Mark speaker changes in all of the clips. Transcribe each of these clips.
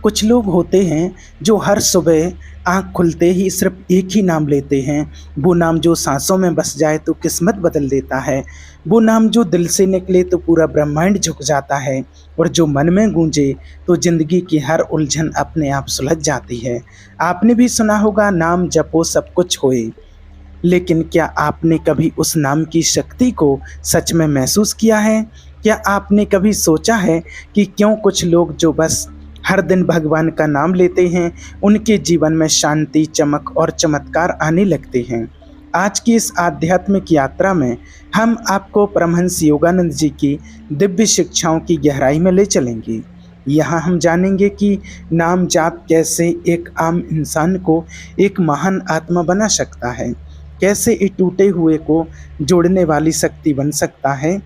Speaker 1: कुछ लोग होते हैं जो हर सुबह आँख खुलते ही सिर्फ एक ही नाम लेते हैं। वो नाम जो सांसों में बस जाए तो किस्मत बदल देता है। वो नाम जो दिल से निकले तो पूरा ब्रह्मांड झुक जाता है, और जो मन में गूंजे तो जिंदगी की हर उलझन अपने आप सुलझ जाती है। आपने भी सुना होगा, नाम जपो सब कुछ होए। लेकिन क्या आपने कभी उस नाम की शक्ति को सच में महसूस किया है? क्या आपने कभी सोचा है कि क्यों कुछ लोग जो बस हर दिन भगवान का नाम लेते हैं, उनके जीवन में शांति, चमक और चमत्कार आने लगते हैं? आज की इस आध्यात्मिक यात्रा में हम आपको परमहंस योगानंद जी की दिव्य शिक्षाओं की गहराई में ले चलेंगे। यहाँ हम जानेंगे कि नाम जाप कैसे एक आम इंसान को एक महान आत्मा बना सकता है, कैसे एक टूटे हुए को जोड़ने वाली शक्ति बन सकता है,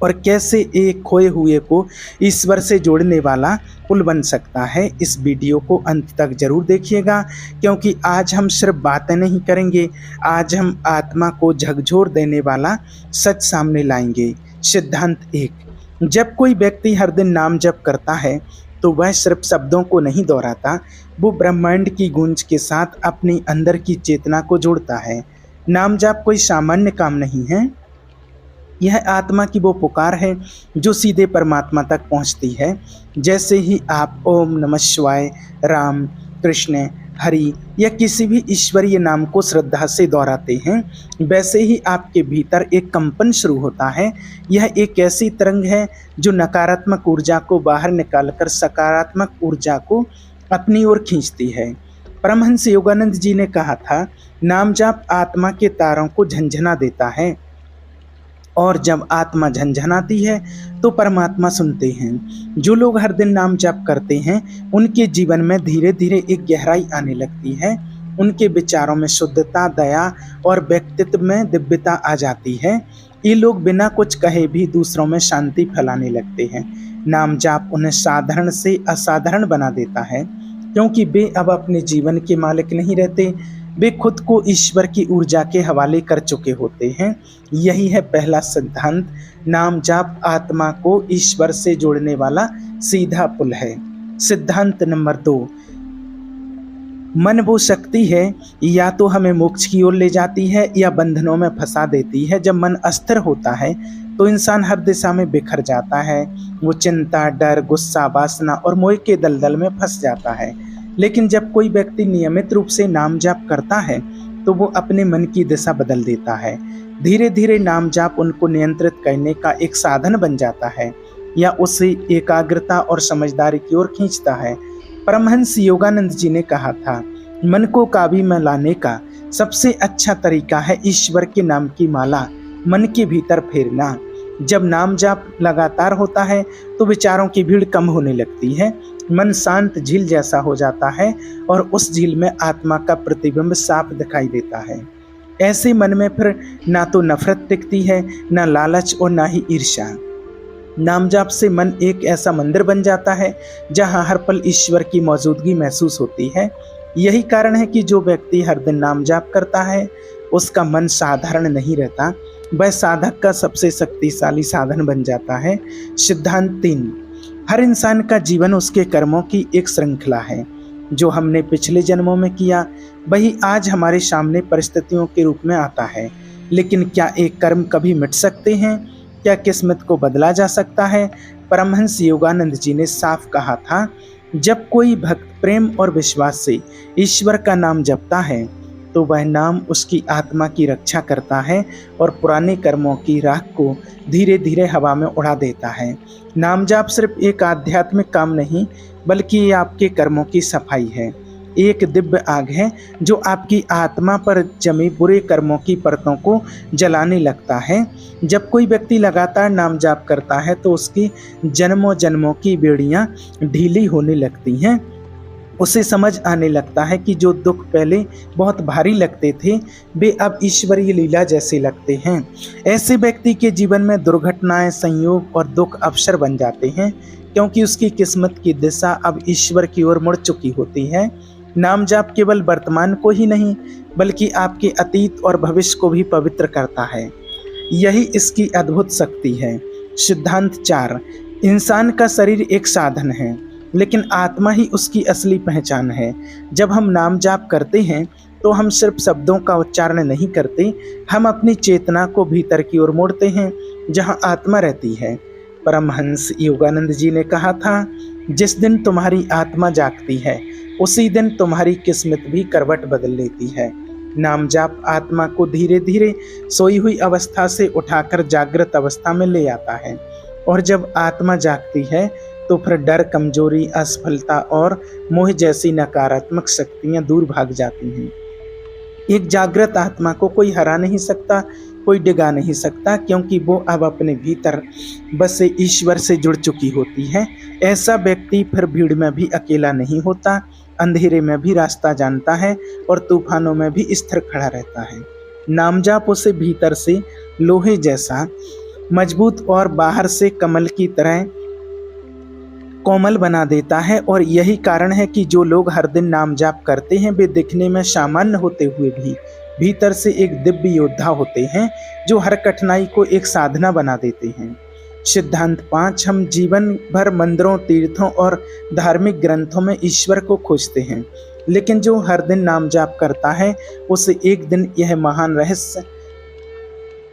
Speaker 1: और कैसे एक खोए हुए को ईश्वर से जोड़ने वाला पुल बन सकता है। इस वीडियो को अंत तक जरूर देखिएगा, क्योंकि आज हम सिर्फ बातें नहीं करेंगे, आज हम आत्मा को झकझोर देने वाला सच सामने लाएंगे। सिद्धांत 1। जब कोई व्यक्ति हर दिन नाम जप करता है तो वह सिर्फ शब्दों को नहीं दोहराता, वो ब्रह्मांड की गूंज के साथ अपनी अंदर की चेतना को जोड़ता है। नाम जाप कोई सामान्य काम नहीं है, यह आत्मा की वो पुकार है जो सीधे परमात्मा तक पहुंचती है। जैसे ही आप ओम नमः शिवाय, राम, कृष्ण, हरि या किसी भी ईश्वरीय नाम को श्रद्धा से दोहराते हैं, वैसे ही आपके भीतर एक कंपन शुरू होता है। यह एक ऐसी तरंग है जो नकारात्मक ऊर्जा को बाहर निकालकर सकारात्मक ऊर्जा को अपनी ओर खींचती है। परमहंस योगानंद जी ने कहा था, नाम जाप आत्मा के तारों को झंझना देता है, और जब आत्मा झंझनाती है तो परमात्मा सुनते हैं। जो लोग हर दिन नाम जाप करते हैं, उनके जीवन में धीरे धीरे एक गहराई आने लगती है। उनके विचारों में शुद्धता, दया और व्यक्तित्व में दिव्यता आ जाती है। ये लोग बिना कुछ कहे भी दूसरों में शांति फैलाने लगते हैं। नाम जाप उन्हें साधारण से असाधारण बना देता है, क्योंकि वे अब अपने जीवन के मालिक नहीं रहते, वे खुद को ईश्वर की ऊर्जा के हवाले कर चुके होते हैं। यही है पहला सिद्धांत, नाम जाप आत्मा को ईश्वर से जोड़ने वाला सीधा पुल है। सिद्धांत नंबर 2। मन वो शक्ति है, या तो हमें मोक्ष की ओर ले जाती है या बंधनों में फंसा देती है। जब मन अस्थिर होता है तो इंसान हर दिशा में बिखर जाता है। वो चिंता, डर, गुस्सा, वासना और मोह के दलदल में फंस जाता है। लेकिन जब कोई व्यक्ति नियमित रूप से नाम जाप करता है तो वो अपने मन की दिशा बदल देता है। धीरे धीरे नाम जाप उनको नियंत्रित करने का एक साधन बन जाता है, या उसे एकाग्रता और समझदारी की ओर खींचता है। परमहंस योगानंद जी ने कहा था, मन को काबू में लाने का सबसे अच्छा तरीका है ईश्वर के नाम की माला मन के भीतर फेरना। जब नाम जाप लगातार होता है तो विचारों की भीड़ कम होने लगती है। मन शांत झील जैसा हो जाता है, और उस झील में आत्मा का प्रतिबिंब साफ दिखाई देता है। ऐसे मन में फिर ना तो नफरत टिकती है, ना लालच और ना ही ईर्ष्या। नाम जाप से मन एक ऐसा मंदिर बन जाता है जहाँ हर पल ईश्वर की मौजूदगी महसूस होती है। यही कारण है कि जो व्यक्ति हर दिन नाम जाप करता है, उसका मन साधारण नहीं रहता, वह साधक का सबसे शक्तिशाली साधन बन जाता है। सिद्धांत 3। हर इंसान का जीवन उसके कर्मों की एक श्रृंखला है। जो हमने पिछले जन्मों में किया, वही आज हमारे सामने परिस्थितियों के रूप में आता है। लेकिन क्या एक कर्म कभी मिट सकते हैं? क्या किस्मत को बदला जा सकता है? परमहंस योगानंद जी ने साफ कहा था, जब कोई भक्त प्रेम और विश्वास से ईश्वर का नाम जपता है तो वह नाम उसकी आत्मा की रक्षा करता है और पुराने कर्मों की राख को धीरे धीरे हवा में उड़ा देता है। नाम जाप सिर्फ एक आध्यात्मिक काम नहीं, बल्कि ये आपके कर्मों की सफाई है। एक दिव्य आग है जो आपकी आत्मा पर जमे बुरे कर्मों की परतों को जलाने लगता है। जब कोई व्यक्ति लगातार नाम जाप करता है तो उसकी जन्मों जन्मों की बेड़ियां ढीली होने लगती हैं। उसे समझ आने लगता है कि जो दुख पहले बहुत भारी लगते थे, वे अब ईश्वरीय लीला जैसे लगते हैं। ऐसे व्यक्ति के जीवन में दुर्घटनाएं, संयोग और दुख अवसर बन जाते हैं, क्योंकि उसकी किस्मत की दिशा अब ईश्वर की ओर मुड़ चुकी होती है। नाम जाप केवल वर्तमान को ही नहीं, बल्कि आपके अतीत और भविष्य को भी पवित्र करता है। यही इसकी अद्भुत शक्ति है। सिद्धांत 4। इंसान का शरीर एक साधन है, लेकिन आत्मा ही उसकी असली पहचान है। जब हम नाम जाप करते हैं तो हम सिर्फ शब्दों का उच्चारण नहीं करते, हम अपनी चेतना को भीतर की ओर मोड़ते हैं जहाँ आत्मा रहती है। परमहंस योगानंद जी ने कहा था, जिस दिन तुम्हारी आत्मा जागती है उसी दिन तुम्हारी किस्मत भी करवट बदल लेती है। नाम जाप आत्मा को धीरे धीरे सोई हुई अवस्था से उठाकर जागृत अवस्था में ले आता है, और जब आत्मा जागती है तो फिर डर, कमजोरी, असफलता और मोह जैसी नकारात्मक शक्तियां दूर भाग जाती हैं। एक जागृत आत्मा को कोई हरा नहीं सकता, कोई डिगा नहीं सकता, क्योंकि वो अब अपने भीतर बसे ईश्वर से जुड़ चुकी होती है। ऐसा व्यक्ति फिर भीड़ में भी अकेला नहीं होता, अंधेरे में भी रास्ता जानता है और तूफानों में भी स्थिर खड़ा रहता है। नाम जाप उसे भीतर से लोहे जैसा मजबूत और बाहर से कमल की तरह कोमल बना देता है, और यही कारण है कि जो लोग हर दिन नाम जाप करते हैं वे दिखने में सामान्य होते हुए भी भीतर से एक दिव्य योद्धा होते हैं जो हर कठिनाई को एक साधना बना देते हैं। सिद्धांत 5, हम जीवन भर मंदिरों, तीर्थों और धार्मिक ग्रंथों में ईश्वर को खोजते हैं, लेकिन जो हर दिन नाम जाप करता है उसे एक दिन यह महान रहस्य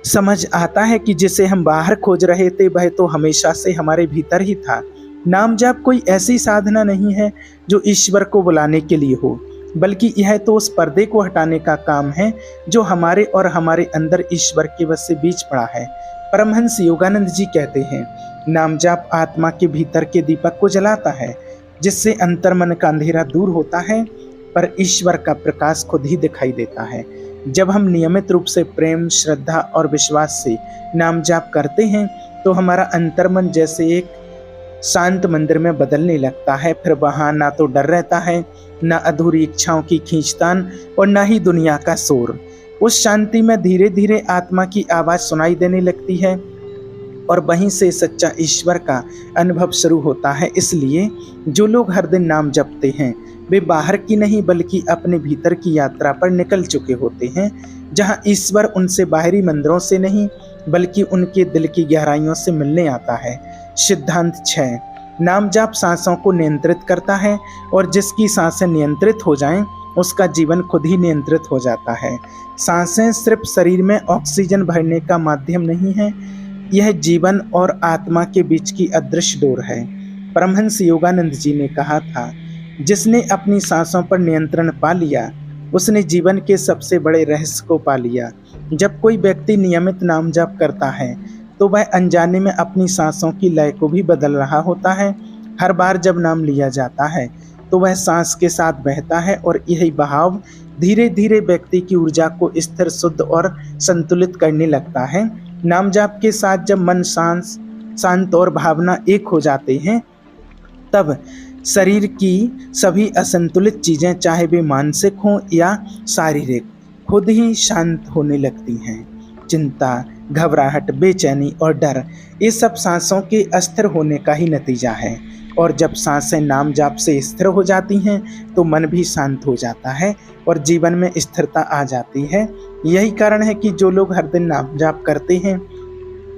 Speaker 1: समझ आता है कि जिसे हम बाहर खोज रहे थे वह तो हमेशा से हमारे भीतर ही था। नाम जाप कोई ऐसी साधना नहीं है जो ईश्वर को बुलाने के लिए हो, बल्कि यह तो उस पर्दे को हटाने का काम है जो हमारे और हमारे अंदर ईश्वर के वश से बीच पड़ा है। परमहंस योगानंद जी कहते हैं, नाम जाप आत्मा के भीतर के दीपक को जलाता है, जिससे अंतर्मन का अंधेरा दूर होता है, पर ईश्वर का प्रकाश खुद ही दिखाई देता है। जब हम नियमित रूप से प्रेम, श्रद्धा और विश्वास से नाम जाप करते हैं तो हमारा अंतर्मन जैसे एक शांत मंदिर में बदलने लगता है। फिर वहाँ ना तो डर रहता है, ना अधूरी इच्छाओं की खींचतान और ना ही दुनिया का शोर। उस शांति में धीरे धीरे आत्मा की आवाज़ सुनाई देने लगती है और वहीं से सच्चा ईश्वर का अनुभव शुरू होता है। इसलिए जो लोग हर दिन नाम जपते हैं वे बाहर की नहीं बल्कि अपने भीतर की यात्रा पर निकल चुके होते हैं, जहाँ ईश्वर उनसे बाहरी मंदिरों से नहीं बल्कि उनके दिल की गहराइयों से मिलने आता है। सिद्धांत 6, नाम जाप सांसों को नियंत्रित करता है, और जिसकी सांसें नियंत्रित हो जाएं उसका जीवन खुद ही नियंत्रित हो जाता है। सांसें सिर्फ शरीर में ऑक्सीजन भरने का माध्यम नहीं है, यह जीवन और आत्मा के बीच की अदृश्य डोर है। परमहंस योगानंद जी ने कहा था, जिसने अपनी सांसों पर नियंत्रण पा लिया उसने जीवन के सबसे बड़े रहस्य को पा लिया। जब कोई व्यक्ति नियमित नाम जाप करता है तो वह अनजाने में अपनी सांसों की लय को भी बदल रहा होता है। हर बार जब नाम लिया जाता है तो वह सांस के साथ बहता है, और यही बहाव धीरे धीरे व्यक्ति की ऊर्जा को स्थिर, शुद्ध और संतुलित करने लगता है। नाम जाप के साथ जब मन शांत और भावना एक हो जाते हैं तब शरीर की सभी असंतुलित चीज़ें, चाहे वे मानसिक हों या शारीरिक, खुद ही शांत होने लगती हैं। चिंता, घबराहट, बेचैनी और डर, ये सब सांसों के अस्थिर होने का ही नतीजा है। और जब सांसें नाम जाप से स्थिर हो जाती हैं तो मन भी शांत हो जाता है और जीवन में स्थिरता आ जाती है। यही कारण है कि जो लोग हर दिन नाम जाप करते हैं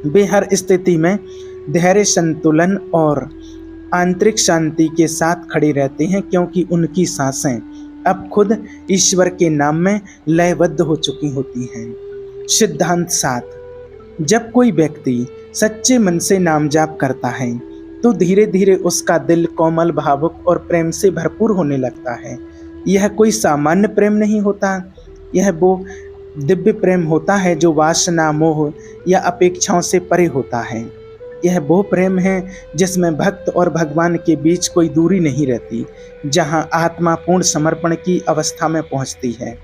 Speaker 1: वे हर स्थिति में धैर्य, संतुलन और आंतरिक शांति के साथ खड़े रहते हैं, क्योंकि उनकी सांसें अब खुद ईश्वर के नाम में लयबद्ध हो चुकी होती हैं। सिद्धांत 7, जब कोई व्यक्ति सच्चे मन से नाम जाप करता है तो धीरे धीरे उसका दिल कोमल, भावुक और प्रेम से भरपूर होने लगता है। यह कोई सामान्य प्रेम नहीं होता, यह वो दिव्य प्रेम होता है जो वासना, मोह या अपेक्षाओं से परे होता है। यह वो प्रेम है जिसमें भक्त और भगवान के बीच कोई दूरी नहीं रहती, जहां आत्मा पूर्ण समर्पण की अवस्था में पहुंचती है।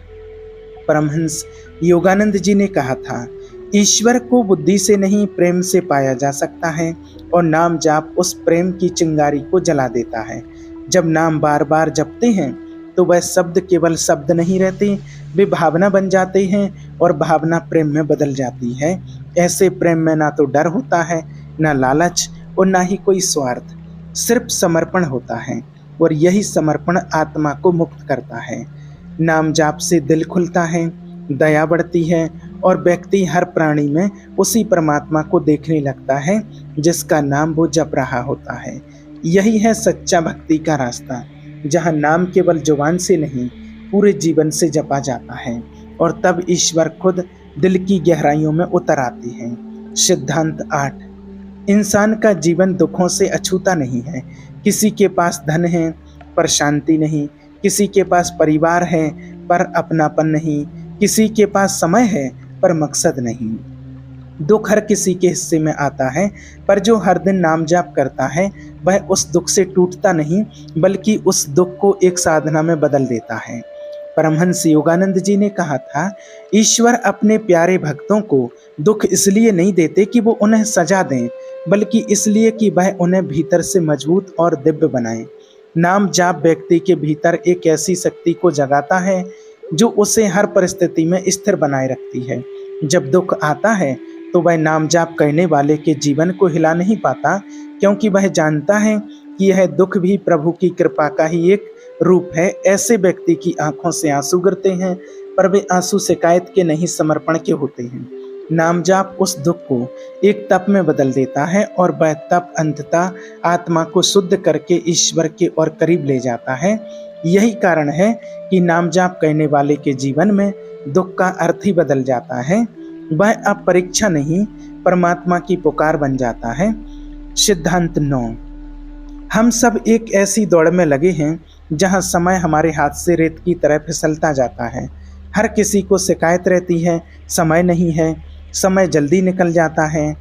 Speaker 1: परमहंस योगानंद जी ने कहा था, ईश्वर को बुद्धि से नहीं प्रेम से पाया जा सकता है, और नाम जाप उस प्रेम की चिंगारी को जला देता है। जब नाम बार बार जपते हैं तो वह शब्द केवल शब्द नहीं रहते, वे भावना बन जाते हैं और भावना प्रेम में बदल जाती है। ऐसे प्रेम में ना तो डर होता है, ना लालच और ना ही कोई स्वार्थ, सिर्फ समर्पण होता है, और यही समर्पण आत्मा को मुक्त करता है। नाम जाप से दिल खुलता है, दया बढ़ती है और व्यक्ति हर प्राणी में उसी परमात्मा को देखने लगता है जिसका नाम वो जप रहा होता है। यही है सच्चा भक्ति का रास्ता, जहाँ नाम केवल जुबान से नहीं पूरे जीवन से जपा जाता है और तब ईश्वर खुद दिल की गहराइयों में उतर आते हैं। सिद्धांत 8। इंसान का जीवन दुखों से अछूता नहीं है। किसी के पास धन है पर शांति नहीं, किसी के पास परिवार है पर अपनापन नहीं, किसी के पास समय है पर मकसद नहीं। दुख हर किसी के हिस्से में आता है, पर जो हर दिन नाम जाप करता है वह उस दुख से टूटता नहीं बल्कि उस दुख को एक साधना में बदल देता है। परमहंस योगानंद जी ने कहा था, ईश्वर अपने प्यारे भक्तों को दुख इसलिए नहीं देते कि वो उन्हें सजा दें, बल्कि इसलिए कि वह उन्हें भीतर से मजबूत और दिव्य बनाए। नाम जाप व्यक्ति के भीतर एक ऐसी शक्ति को जगाता है जो उसे हर परिस्थिति में स्थिर बनाए रखती है। जब दुख आता है तो वह नाम जाप करने वाले के जीवन को हिला नहीं पाता, क्योंकि वह जानता है कि यह दुख भी प्रभु की कृपा का ही एक रूप है। ऐसे व्यक्ति की आंखों से आंसू गिरते हैं, पर वे आंसू शिकायत के नहीं समर्पण के होते हैं। नाम जाप उस दुख को एक तप में बदल देता है और वह तप अंततः आत्मा को शुद्ध करके ईश्वर के और करीब ले जाता है। यही कारण है कि नाम जाप करने वाले के जीवन में दुख का अर्थ ही बदल जाता है। वह अब परीक्षा नहीं, परमात्मा की पुकार बन जाता है। सिद्धांत 9। हम सब एक ऐसी दौड़ में लगे हैं जहां समय हमारे हाथ से रेत की तरह फिसलता जाता है। हर किसी को शिकायत रहती है, समय नहीं है, समय जल्दी निकल जाता है,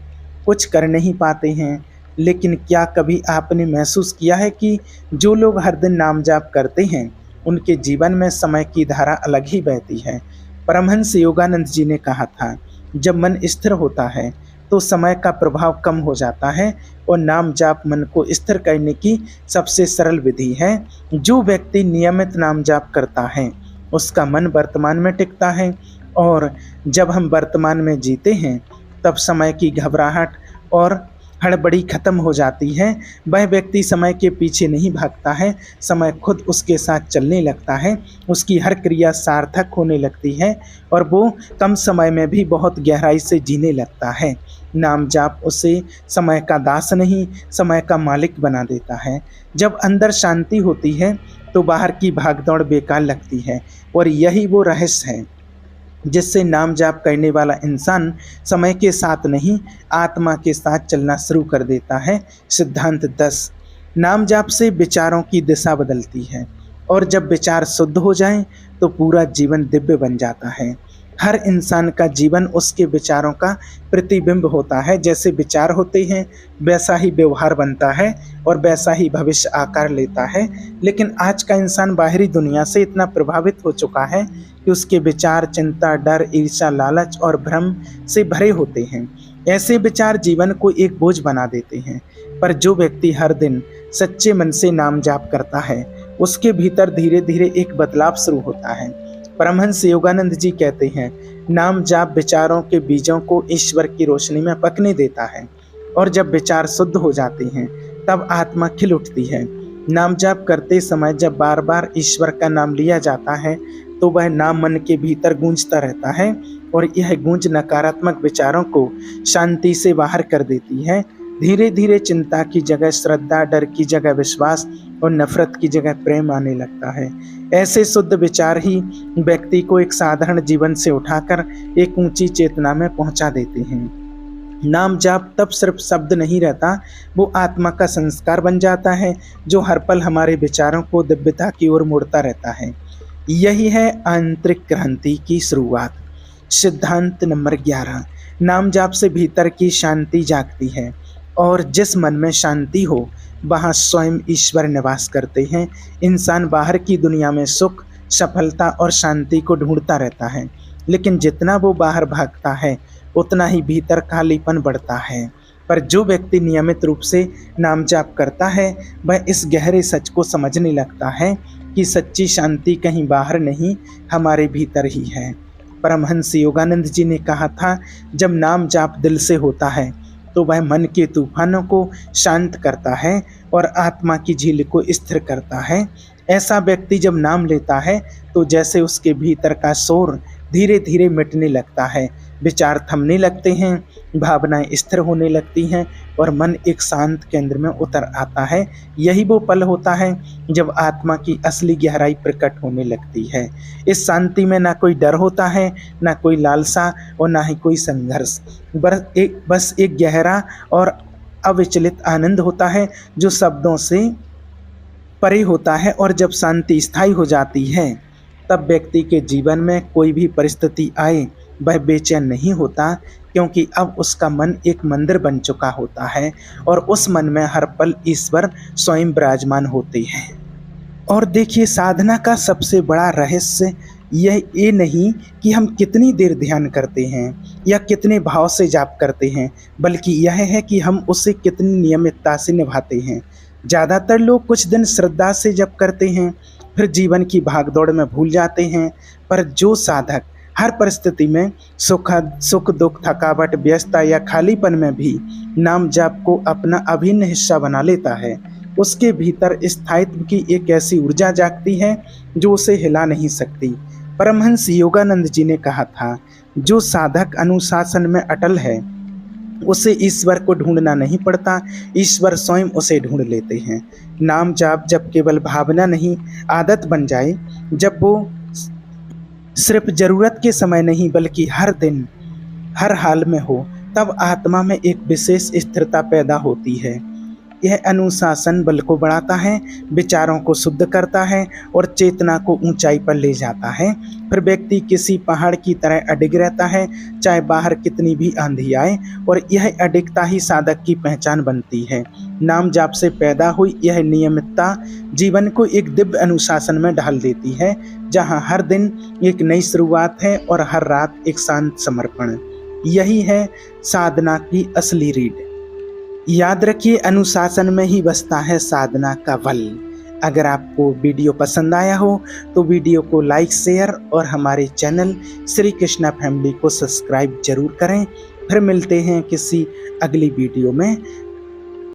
Speaker 1: कुछ कर नहीं पाते हैं। लेकिन क्या कभी आपने महसूस किया है कि जो लोग हर दिन नाम जाप करते हैं उनके जीवन में समय की धारा अलग ही बहती है। परमहंस योगानंद जी ने कहा था, जब मन स्थिर होता है तो समय का प्रभाव कम हो जाता है और नाम जाप मन को स्थिर करने की सबसे सरल विधि है। जो व्यक्ति नियमित नाम जाप करता है उसका मन वर्तमान में टिकता है, और जब हम वर्तमान में जीते हैं तब समय की घबराहट और हड़बड़ी खत्म हो जाती है। वह व्यक्ति समय के पीछे नहीं भागता है, समय खुद उसके साथ चलने लगता है, उसकी हर क्रिया सार्थक होने लगती है और वो कम समय में भी बहुत गहराई से जीने लगता है। नाम जाप उसे समय का दास नहीं, समय का मालिक बना देता है। जब अंदर शांति होती है तो बाहर की भागदौड़ बेकार लगती है, और यही वो रहस्य है जिससे नाम जाप करने वाला इंसान समय के साथ नहीं, आत्मा के साथ चलना शुरू कर देता है। सिद्धांत 10। नाम जाप से विचारों की दिशा बदलती है, और जब विचार शुद्ध हो जाएं तो पूरा जीवन दिव्य बन जाता है। हर इंसान का जीवन उसके विचारों का प्रतिबिंब होता है। जैसे विचार होते हैं वैसा ही व्यवहार बनता है और वैसा ही भविष्य आकार लेता है। लेकिन आज का इंसान बाहरी दुनिया से इतना प्रभावित हो चुका है कि उसके विचार चिंता, डर, ईर्ष्या, लालच और भ्रम से भरे होते हैं। ऐसे विचार जीवन को एक बोझ बना देते हैं, पर जो व्यक्ति हर दिन सच्चे मन से नाम जाप करता है उसके भीतर धीरे धीरे एक बदलाव शुरू होता है। परमहंस योगानंद जी कहते हैं, नाम जाप विचारों के बीजों को ईश्वर की रोशनी में पकने देता है, और जब विचार शुद्ध हो जाते हैं तब आत्मा खिल उठती है। नाम जाप करते समय जब बार बार ईश्वर का नाम लिया जाता है तो वह नाम मन के भीतर गूंजता रहता है, और यह गूंज नकारात्मक विचारों को शांति से बाहर कर देती है। धीरे धीरे चिंता की जगह श्रद्धा, डर की जगह विश्वास और नफरत की जगह प्रेम आने लगता है। ऐसे शुद्ध विचार ही व्यक्ति को एक साधारण जीवन से उठाकर एक ऊंची चेतना में पहुंचा देते हैं। नाम जाप तब सिर्फ शब्द नहीं रहता, वो आत्मा का संस्कार बन जाता है जो हर पल हमारे विचारों को दिव्यता की ओर मोड़ता रहता है। यही है आंतरिक क्रांति की शुरुआत। सिद्धांत नंबर 11। नाम जाप से भीतर की शांति जागती है, और जिस मन में शांति हो वहाँ स्वयं ईश्वर निवास करते हैं। इंसान बाहर की दुनिया में सुख, सफलता और शांति को ढूंढता रहता है, लेकिन जितना वो बाहर भागता है उतना ही भीतर खालीपन बढ़ता है। पर जो व्यक्ति नियमित रूप से नाम जाप करता है वह इस गहरे सच को समझने लगता है कि सच्ची शांति कहीं बाहर नहीं, हमारे भीतर ही है। परमहंस योगानंद जी ने कहा था, जब नाम जाप दिल से होता है तो वह मन के तूफानों को शांत करता है और आत्मा की झील को स्थिर करता है। ऐसा व्यक्ति जब नाम लेता है तो जैसे उसके भीतर का शोर धीरे धीरे मिटने लगता है, विचार थमने लगते हैं, भावनाएं स्थिर होने लगती हैं और मन एक शांत केंद्र में उतर आता है। यही वो पल होता है जब आत्मा की असली गहराई प्रकट होने लगती है। इस शांति में ना कोई डर होता है, ना कोई लालसा और ना ही कोई संघर्ष। बस एक गहरा और अविचलित आनंद होता है जो शब्दों से परे होता है। और जब शांति स्थायी हो जाती है तब व्यक्ति के जीवन में कोई भी परिस्थिति आए वह बेचैन नहीं होता, क्योंकि अब उसका मन एक मंदिर बन चुका होता है और उस मन में हर पल ईश्वर स्वयं विराजमान होते हैं। और देखिए, साधना का सबसे बड़ा रहस्य ये नहीं कि हम कितनी देर ध्यान करते हैं या कितने भाव से जाप करते हैं, बल्कि यह है कि हम उसे कितनी नियमितता से निभाते हैं। ज़्यादातर लोग कुछ दिन श्रद्धा से जप करते हैं, फिर जीवन की भागदौड़ में भूल जाते हैं। पर जो साधक हर परिस्थिति में सुख दुख, थकावट, व्यस्तता या खालीपन में भी नाम जाप को अपना अभिन्न हिस्सा बना लेता है, उसके भीतर स्थायित्व की एक ऐसी ऊर्जा जागती है जो उसे हिला नहीं सकती। परमहंस योगानंद जी ने कहा था, जो साधक अनुशासन में अटल है उसे ईश्वर को ढूंढना नहीं पड़ता, ईश्वर स्वयं उसे ढूंढ लेते हैं। नाम जाप जब केवल भावना नहीं आदत बन जाए, जब वो सिर्फ जरूरत के समय नहीं बल्कि हर दिन हर हाल में हो, तब आत्मा में एक विशेष स्थिरता पैदा होती है। यह अनुशासन बल को बढ़ाता है, विचारों को शुद्ध करता है और चेतना को ऊंचाई पर ले जाता है। फिर व्यक्ति किसी पहाड़ की तरह अडिग रहता है, चाहे बाहर कितनी भी आंधी आए, और यह अडिगता ही साधक की पहचान बनती है। नाम जाप से पैदा हुई यह नियमितता जीवन को एक दिव्य अनुशासन में ढाल देती है, जहाँ हर दिन एक नई शुरुआत है और हर रात एक शांत समर्पण। यही है साधना की असली रीढ़। याद रखिए, अनुशासन में ही बसता है साधना का बल। अगर आपको वीडियो पसंद आया हो तो वीडियो को लाइक, शेयर और हमारे चैनल श्री कृष्णा फैमिली को सब्सक्राइब जरूर करें। फिर मिलते हैं किसी अगली वीडियो में।